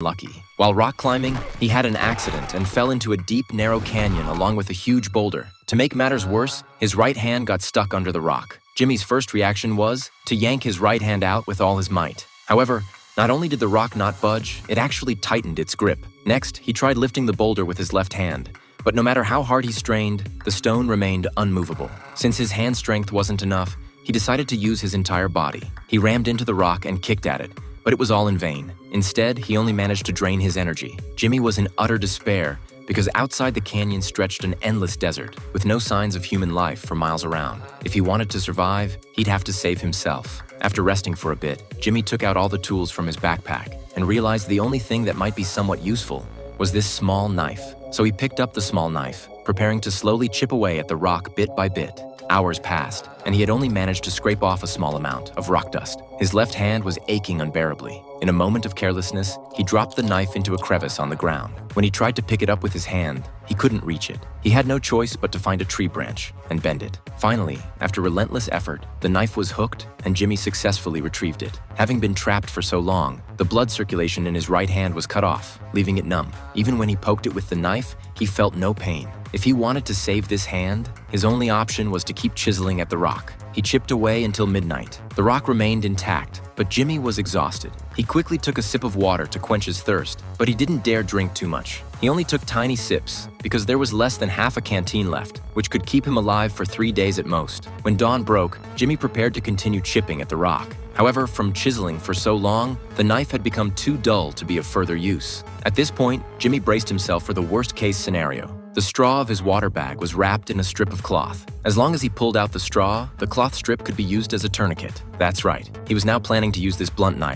lucky. While rock climbing, he had an accident and fell into a deep, narrow canyon along with a huge boulder. To make matters worse, his right hand got stuck under the rock. Jimmy's first reaction was to yank his right hand out with all his might. However, not only did the rock not budge, it actually tightened its grip. Next, he tried lifting the boulder with his left hand. But no matter how hard he strained, the stone remained unmovable. Since his hand strength wasn't enough, he decided to use his entire body. He rammed into the rock and kicked at it, but it was all in vain. Instead, he only managed to drain his energy. Jimmy was in utter despair because outside the canyon stretched an endless desert with no signs of human life for miles around. If he wanted to survive, he'd have to save himself. After resting for a bit, Jimmy took out all the tools from his backpack and realized the only thing that might be somewhat useful was this small knife. So he picked up the small knife, preparing to slowly chip away at the rock bit by bit. Hours passed, and he had only managed to scrape off a small amount of rock dust. His left hand was aching unbearably. In a moment of carelessness, he dropped the knife into a crevice on the ground. When he tried to pick it up with his hand, he couldn't reach it. He had no choice but to find a tree branch and bend it. Finally, after relentless effort, the knife was hooked and Jimmy successfully retrieved it. Having been trapped for so long, the blood circulation in his right hand was cut off, leaving it numb. Even when he poked it with the knife, he felt no pain. If he wanted to save this hand, his only option was to keep chiseling at the rock. He chipped away until midnight. The rock remained intact, but Jimmy was exhausted. He quickly took a sip of water to quench his thirst, but he didn't dare drink too much. He only took tiny sips because there was less than half a canteen left, which could keep him alive for 3 days at most. When dawn broke, Jimmy prepared to continue chipping at the rock. However, from chiseling for so long, the knife had become too dull to be of further use. At this point, Jimmy braced himself for the worst-case scenario. The straw of his water bag was wrapped in a strip of cloth. As long as he pulled out the straw, the cloth strip could be used as a tourniquet. That's right, he was now planning to use this blunt knife